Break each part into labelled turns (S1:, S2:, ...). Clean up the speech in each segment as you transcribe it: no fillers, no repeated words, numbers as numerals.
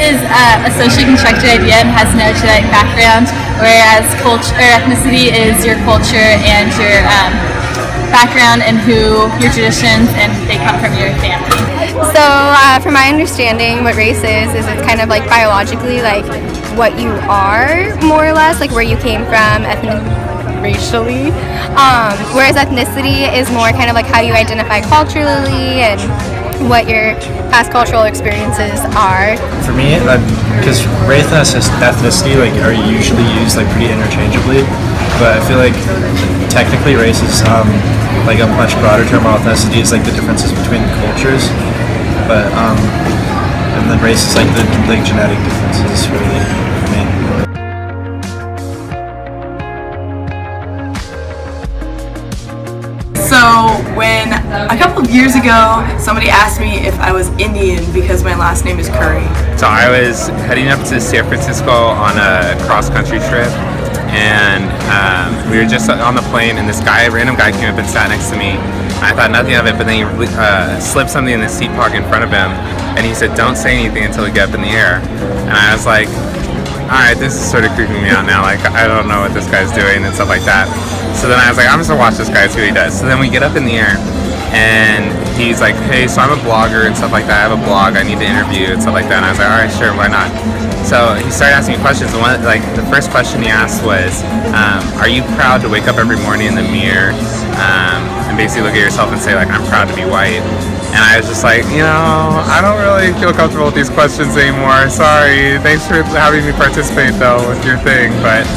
S1: is a socially constructed idea and has no genetic background, whereas culture or ethnicity is your culture and your background and your traditions, and they come from your family.
S2: So, from my understanding, what race is it's kind of like biologically, like what you are, more or less, like where you came from, racially. Whereas ethnicity is more kind of like how you identify culturally and what your past cultural experiences are.
S3: For me, because race and ethnicity are usually used pretty interchangeably, but I feel like technically race is a much broader term. While ethnicity is the differences between the cultures, but and then race is the genetic differences really for me.
S4: So when a couple of years ago somebody asked me if I was Indian because my last name is Curry.
S5: So I was heading up to San Francisco on a cross-country trip, and we were just on the plane, and this random guy came up and sat next to me. I thought nothing of it, but then he slipped something in the seat pocket in front of him, and he said, "Don't say anything until we get up in the air." And I was like, alright, this is sort of creeping me out now, I don't know what this guy's doing and stuff like that. So then I was like, I'm just gonna watch this guy, see what he does. So then we get up in the air, and he's like, hey, so I'm a blogger and stuff like that, I have a blog, I need to interview and stuff like that. And I was like, alright, sure, why not? So he started asking me questions, and the first question he asked was, are you proud to wake up every morning in the mirror and basically look at yourself and say, I'm proud to be white? And I was just like, I don't really feel comfortable with these questions anymore. Sorry. Thanks for having me participate, though, with your thing. But,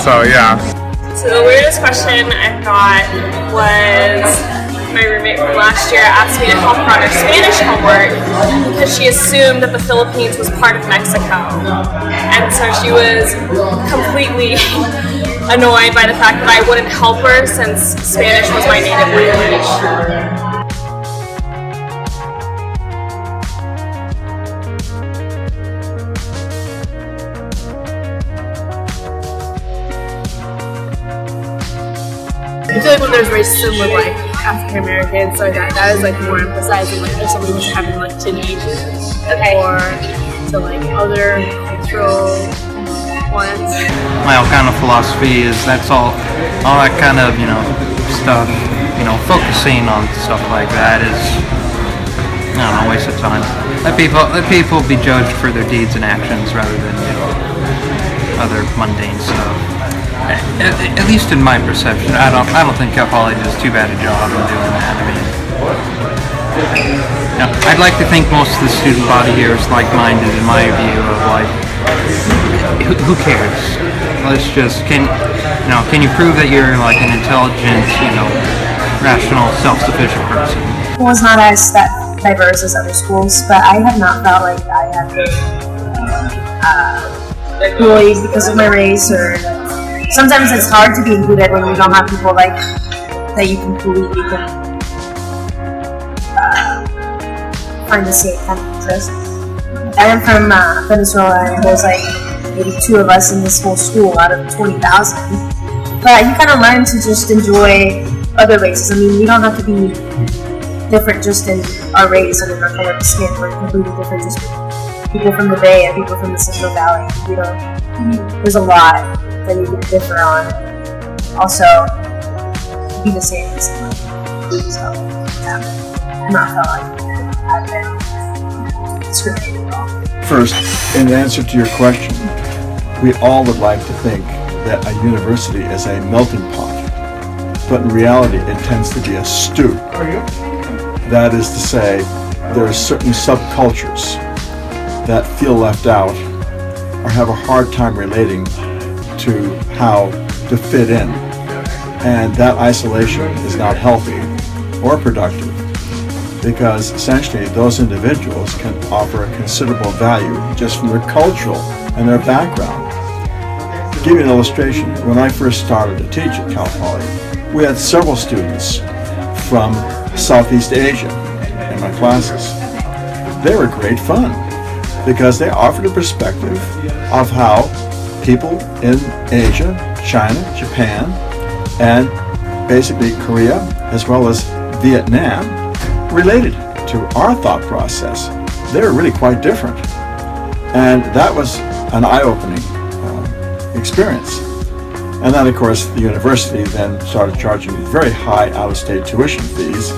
S5: so, yeah.
S6: So the weirdest question I got was my roommate from last year asked me to help her on her Spanish homework because she assumed that the Philippines was part of Mexico. And so she was completely annoyed by the fact that I wouldn't help her since Spanish was my native language.
S7: I feel when there's racism with African Americans, so that is more emphasizing if somebody was having to Asians or to other cultural ones.
S8: My whole kind of philosophy is that's all that kind of stuff, focusing on stuff like that is a waste of time. Let people be judged for their deeds and actions rather than other mundane stuff. At least in my perception, I don't think Cal Poly does too bad a job in doing that. I mean, I'd like to think most of the student body here is like-minded in my view of who cares? Let's just can you prove that you're an intelligent, rational, self-sufficient person?
S9: School is not as that diverse as other schools, but I have not felt like I have been bullied because of my race or. Sometimes it's hard to be included when you don't have people that you completely can find the same kind of interest. I am from Venezuela, and there's maybe 2 of us in this whole school out of 20,000. But you kind of learn to just enjoy other races. I mean, we don't have to be different just in our race and in our color of skin. We're completely different, just people from the Bay and people from the Central Valley. There's a lot that you can differ on, also be the same as someone. So, yeah, not felt like I've been discriminated at all.
S10: First, in answer to your question, we all would like to think that a university is a melting pot, but in reality it tends to be a stew. That is to say, there are certain subcultures that feel left out or have a hard time relating to how to fit in, and that isolation is not healthy or productive, because essentially those individuals can offer a considerable value just from their cultural and their background. To give you an illustration, when I first started to teach at Cal Poly, we had several students from Southeast Asia in my classes. They were great fun because they offered a perspective of how people in Asia, China, Japan, and basically Korea, as well as Vietnam, related to our thought process. They're really quite different. And that was an eye-opening experience. And then, of course, the university then started charging very high out-of-state tuition fees,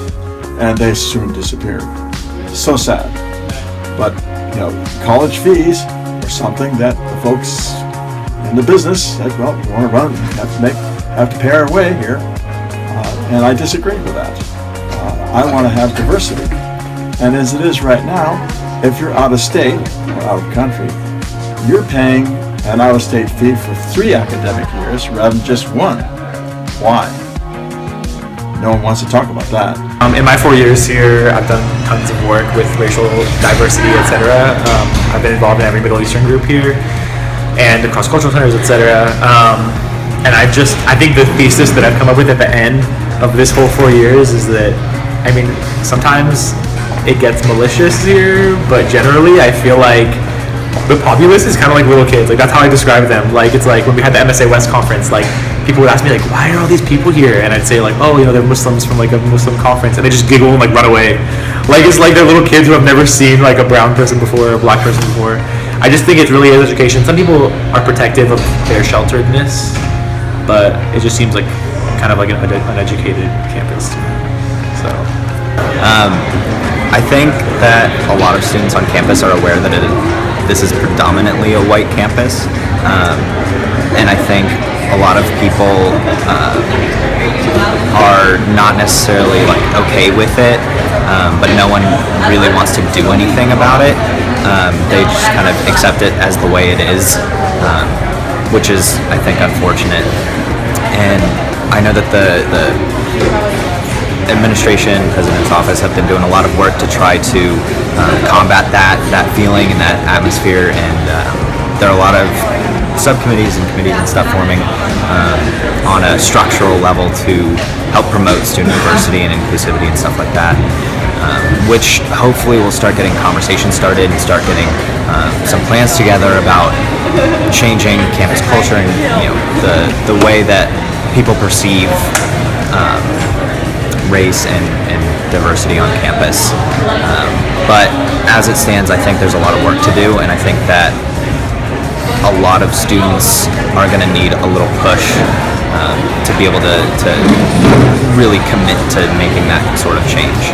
S10: and they soon disappeared. So sad. But, you know, college fees are something that the folks in the business said, well, we want to run, we have to pay our way here. And I disagree with that. I want to have diversity. And as it is right now, if you're out of state or out of country, you're paying an out-of-state fee for 3 academic years rather than just 1. Why? No one wants to talk about that.
S11: In my 4 years here, I've done tons of work with racial diversity, etc. I've been involved in every Middle Eastern group here and the cross-cultural centers, etc. And I think the thesis that I've come up with at the end of this whole 4 years is that, I mean, sometimes it gets malicious here, but generally I feel like the populace is kind of like little kids. Like, that's how I describe them. Like, it's like when we had the MSA West conference, like, people would ask me, like, why are all these people here? And I'd say, like, oh, you know, they're Muslims from, like, a Muslim conference. And they just giggle and, like, run away. Like, it's like they're little kids who have never seen, like, a brown person before or a black person before. I just think it really is education. Some people are protective of their shelteredness, but it just seems like kind of like an uneducated campus to me. So
S12: I think that a lot of students on campus are aware that this is predominantly a white campus, and I think a lot of people are not necessarily like okay with it, but no one really wants to do anything about it. They just kind of accept it as the way it is, which is, I think, unfortunate. And I know that the administration, president's office, have been doing a lot of work to try to combat that feeling and that atmosphere, and there are a lot of subcommittees and committees and stuff forming on a structural level to help promote student diversity and inclusivity and stuff like that, which hopefully will start getting conversations started and start getting some plans together about changing campus culture and, you know, the way that people perceive race and diversity on campus. But as it stands, I think there's a lot of work to do, and I think that a lot of students are going to need a little push to be able to really commit to making that sort of change.